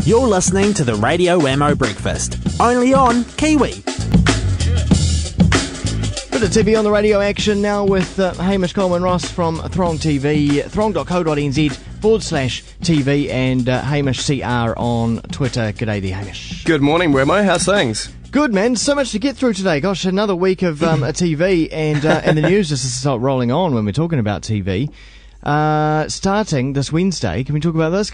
You're listening to the Radio Wammo Breakfast, only on Kiwi. Bit of TV on the radio action now with Hamish Coleman-Ross from Throng TV, throng.co.nz/TV, and Hamish CR on Twitter. G'day there, Hamish. Good morning, Wammo. How's things? Good, man. So much to get through today. Gosh, another week of a TV and the news just start rolling on when we're talking about TV. Starting this Wednesday, can we talk about this?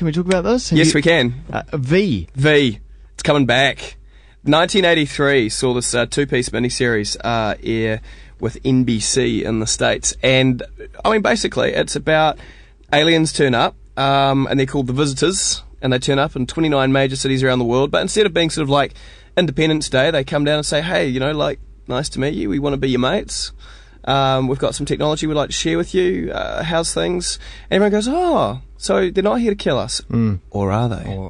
Yes, we can. V. It's coming back. 1983 saw this two-piece miniseries air with NBC in the States. And, I mean, basically, it's about aliens turn up, and they're called the Visitors, and they turn up in 29 major cities around the world. But instead of being sort of like Independence Day, they come down and say, hey, you know, like, nice to meet you, we want to be your mates. We've got some technology we'd like to share with you. How's things? And everyone goes, oh, so they're not here to kill us. Or are they?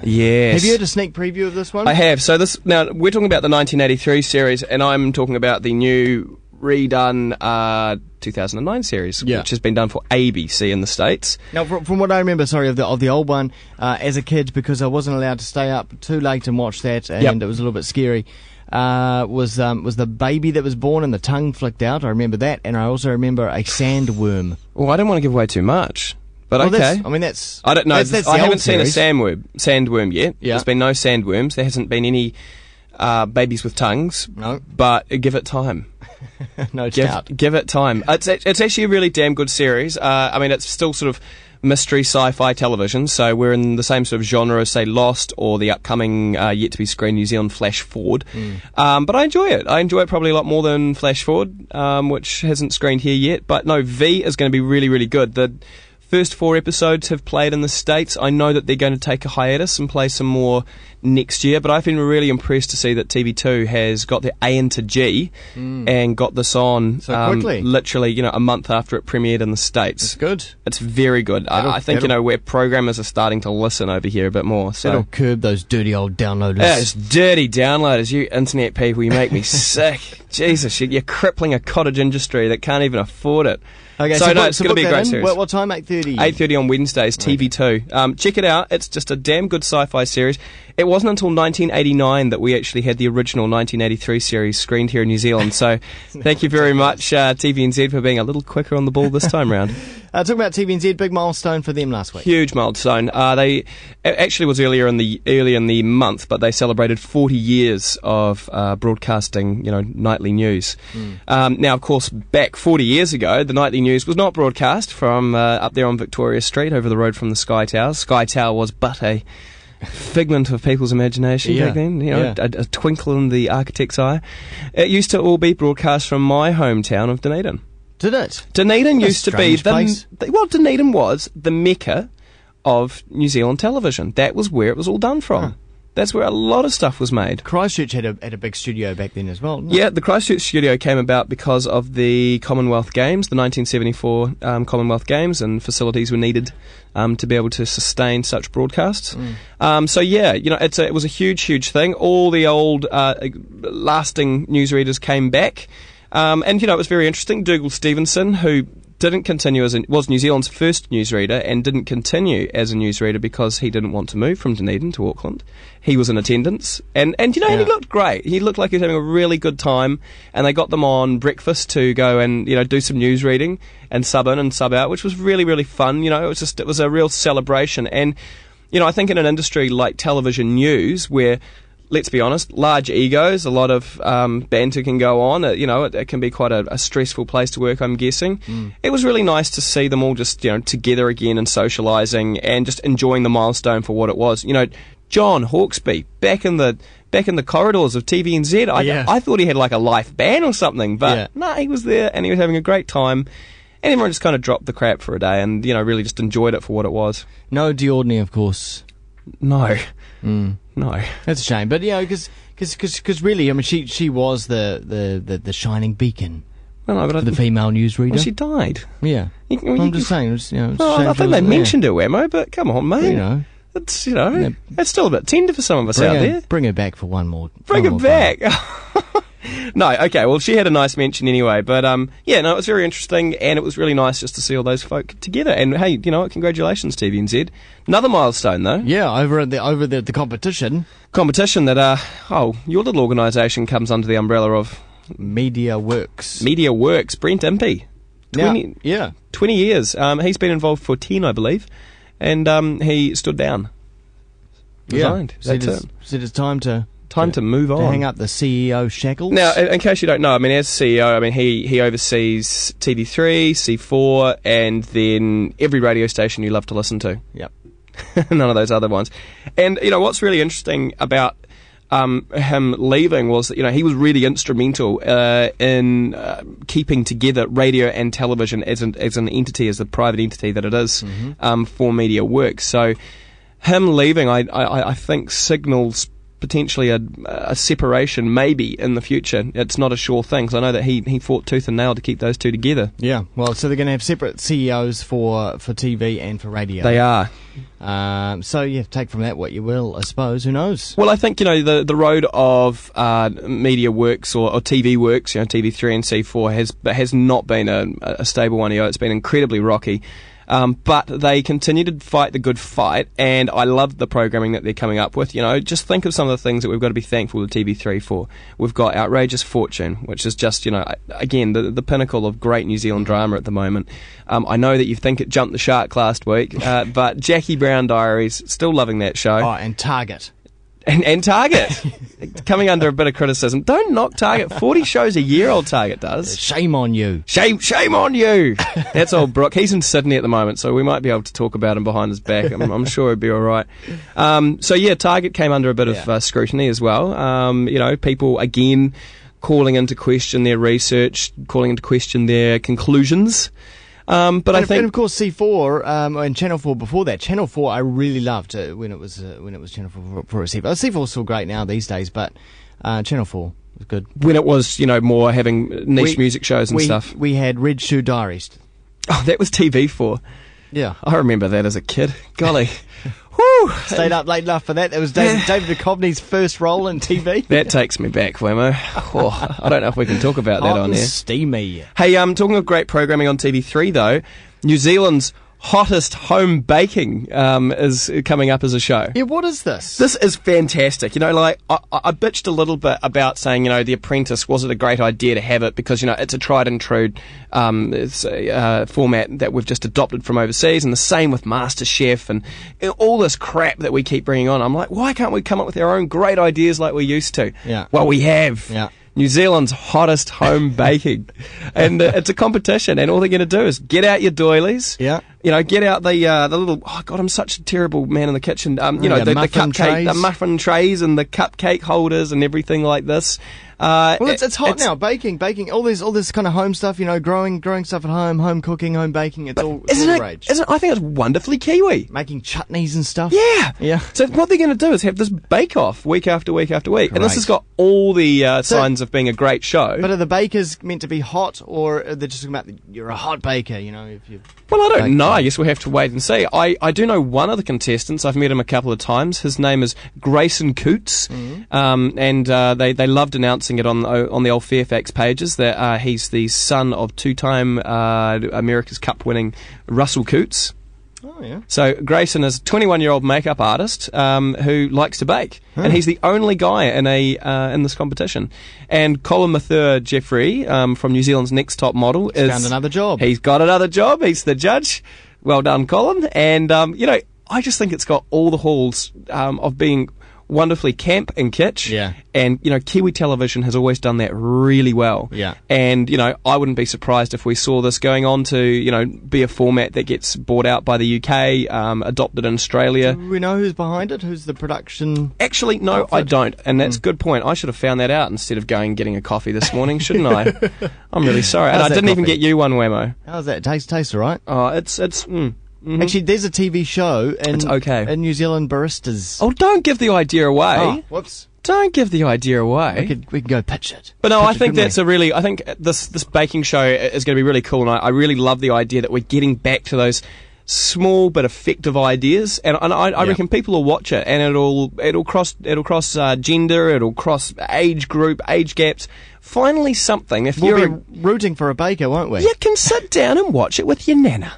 Yes. Have you heard a sneak preview of this one? I have. So now we're talking about the 1983 series, and I'm talking about the new redone 2009 series, which has been done for ABC in the States. Now, from what I remember, of the old one, as a kid, because I wasn't allowed to stay up too late and watch that, and it was a little bit scary. Was the baby that was born and the tongue flicked out. I remember that, and I also remember a sandworm. Well, I don't want to give away too much, but okay. I don't know. I haven't seen a sandworm yet. Yeah. There's been no sandworms. There hasn't been any babies with tongues. No. But give it time. No doubt. Give it time. It's actually a really damn good series. I mean, it's still sort of mystery sci-fi television, so we're in the same sort of genre as, say, Lost or the upcoming yet-to-be-screened New Zealand Flash Forward. But I enjoy it. I enjoy it probably a lot more than Flash Forward, which hasn't screened here yet. But no, V is going to be really, really good. The first 4 episodes have played in the States. I know that they're going to take a hiatus and play some more next year, but I've been really impressed to see that TV2 has got their A into G and got this on so quickly. Literally, a month after it premiered in the States. It's good. It's very good. I think, where programmers are starting to listen over here a bit more. So that'll curb those dirty old downloaders. Yeah, it's dirty downloaders. You internet people, you make me sick. Jesus, you're crippling a cottage industry that can't even afford it. Okay, so no, it's going to be a great series. What time? 8:30? 8:30 on Wednesdays, TV2. Check it out. It's just a damn good sci-fi series. It wasn't until 1989 that we actually had the original 1983 series screened here in New Zealand. So thank you very much, TVNZ, for being a little quicker on the ball this time round. Talking about TVNZ, big milestone for them last week. Huge milestone. They actually was earlier in the month, but they celebrated 40 years of broadcasting, nightly news. Now, of course, back 40 years ago, the nightly news was not broadcast from up there on Victoria Street, over the road from the Sky Tower. Sky Tower was but a figment of people's imagination back then, a twinkle in the architect's eye. It used to all be broadcast from my hometown of Dunedin. Did it? Dunedin used to be Dunedin was the mecca of New Zealand television. That was where it was all done from. That's where a lot of stuff was made. Christchurch had a big studio back then as well, didn't it? Yeah, the Christchurch studio came about because of the Commonwealth Games, the 1974 Commonwealth Games, and facilities were needed to be able to sustain such broadcasts. It was a huge, huge thing. All the old lasting newsreaders came back. It was very interesting. Dougal Stevenson, who didn't continue was New Zealand's first newsreader and didn't continue as a newsreader because he didn't want to move from Dunedin to Auckland. He was in attendance, and he looked great. He looked like he was having a really good time, and they got them on breakfast to go and do some news reading and sub in and sub out, which was really, really fun. It was a real celebration, and I think in an industry like television news where, let's be honest, large egos, a lot of banter can go on. It can be quite a stressful place to work, I'm guessing. It was really nice to see them all just, together again and socialising and just enjoying the milestone for what it was. John Hawkesby, back in the corridors of TVNZ. I thought he had like a life ban or something, but no, he was there and he was having a great time. And everyone just kind of dropped the crap for a day and, really just enjoyed it for what it was. No Diordney, of course. No. No. That's a shame. But, because really, I mean, she was the shining beacon for the female newsreader. Well, she died. Yeah. I'm just saying. I think they mentioned her, Wammo, but come on, mate. It's, it's still a bit tender for some of us out there. Bring her back for one more. Bring her back. No, okay, well, she had a nice mention anyway, but yeah, no, it was very interesting, and it was really nice just to see all those folk together, and hey, you know what, congratulations, TVNZ. Another milestone, though. Yeah, over the competition. Competition that, your little organisation comes under the umbrella of... Media Works. Brent Impey. 20 years. He's been involved for 10, I believe, and he stood down. Resigned. Said it's time to move on. To hang up the CEO shackles. Now, in case you don't know, I mean, as CEO, I mean, he oversees TV3, C4, and then every radio station you love to listen to. Yep. None of those other ones. And, you know, what's really interesting about him leaving was that, you know, he was really instrumental in keeping together radio and television as an entity, as the private entity that it is, for Media Works. So him leaving, I think, signals potentially a separation maybe in the future. It's not a sure thing, because I know that he fought tooth and nail to keep those two together. Yeah, well, so they're going to have separate CEOs for TV and for radio. They are. So yeah, take from that what you will, I suppose. Who knows? Well, I think, you know, the road of Media Works or TV Works, you know, TV3 and C4 has not been a stable one. You know, it's been incredibly rocky. But they continue to fight the good fight, and I love the programming that they're coming up with. You know, just think of some of the things that we've got to be thankful to TV3 for. We've got Outrageous Fortune, which is just, you know, again, the pinnacle of great New Zealand drama at the moment. I know that you think it jumped the shark last week, but Jackie Brown Diaries, still loving that show. Oh, and Target. And Target, coming under a bit of criticism. Don't knock Target. 40 shows a year, old Target does. Shame on you. Shame on you. That's old Brooke. He's in Sydney at the moment, so we might be able to talk about him behind his back. I'm sure he'd be all right. So yeah, Target came under a bit of scrutiny as well. You know, people again calling into question their research, calling into question their conclusions. But I think, and of course, C4 and Channel 4 before that. Channel 4 I really loved when it was Channel 4 for C4. C4 is still great now these days, but Channel 4 was good when it was, you know, more having niche music shows and stuff. We had Red Shoe Diaries. Oh, that was TV4. Yeah, I remember that as a kid. Golly. Woo! Stayed up late enough for that. It was David Duchovny's first role in TV. That takes me back, Wammo. Oh, I don't know if we can talk about that on there. Steamy. Hey, talking of great programming on TV3, though, New Zealand's hottest home baking is coming up as a show. Yeah, what is this? This is fantastic. You know, like, I bitched a little bit about saying, you know, The Apprentice, was it a great idea to have it because, you know, it's a tried and true it's a format that we've just adopted from overseas, and the same with MasterChef and all this crap that we keep bringing on. I'm like, why can't we come up with our own great ideas like we used to? Yeah. Well, we have. Yeah. New Zealand's hottest home baking, and it's a competition, and all they're going to do is get out your doilies, you know, get out the little. Oh God, I'm such a terrible man in the kitchen. You know, the cupcake, the muffin trays, and the cupcake holders, and everything like this. Well, it's hot now. Baking, all this kind of home stuff. You know, growing stuff at home cooking, home baking. It's all the rage. I think it's wonderful Kiwi. Making chutneys and stuff. Yeah. So what they're going to do is have this bake-off week after week after week, and this has got all the signs of being a great show. But are the bakers meant to be hot, or are they just talking about you're a hot baker? You know, if you. Well, I don't know. I guess we'll have to wait and see. I do know one of the contestants. I've met him a couple of times. His name is Grayson Coots, and they loved announcing it on the old Fairfax pages that he's the son of two-time America's Cup winning Russell Coots. Oh, yeah. So Grayson is a 21-year-old makeup artist who likes to bake, and he's the only guy in this competition. And Colin Mathur Jeffrey from New Zealand's Next Top Model found another job. He's got another job. He's the judge. Well done, Colin. And you know, I just think it's got all the halls of being wonderfully camp and kitsch. Yeah. And, you know, Kiwi television has always done that really well. Yeah. And, you know, I wouldn't be surprised if we saw this going on to, you know, be a format that gets bought out by the UK, adopted in Australia. Do we know who's behind it? Who's the production? Actually, no, outfit? I don't. And that's a good point. I should have found that out instead of going and getting a coffee this morning, shouldn't I? I'm really sorry. And I didn't even get you one, Wammo. How's that? Taste all right? Oh, it's Actually, there's a TV show in New Zealand baristas. Oh, don't give the idea away. Oh, whoops. Don't give the idea away. We can go pitch it. But no, I think that's I think this baking show is going to be really cool, and I really love the idea that we're getting back to those small but effective ideas, and I reckon people will watch it, and it'll cross gender, it'll cross age group, age gaps. Finally, something. If We'll be rooting for a baker, won't we? you can sit down and watch it with your nana.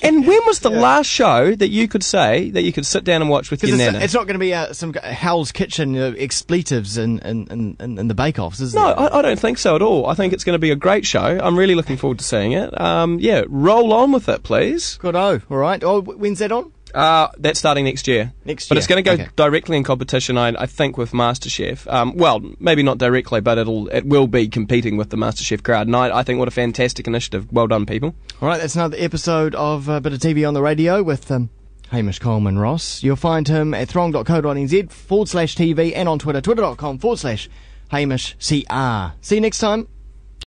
And when was the last show that you could say that you could sit down and watch with your nana? It's not going to be some Hell's Kitchen expletives in the bake-offs, is it? No, I don't think so at all. I think it's going to be a great show. I'm really looking forward to seeing it. Roll on with it, please. Good-o, all right. Oh, when's that on? That's starting next year. But it's going to go directly in competition, I think, with MasterChef. Well, maybe not directly, but it will be competing with the MasterChef crowd. And I think what a fantastic initiative. Well done, people. All right, that's another episode of a Bit of TV on the Radio with Hamish Coleman-Ross. You'll find him at throng.co.nz/TV and on Twitter, twitter.com/HamishCR. See you next time.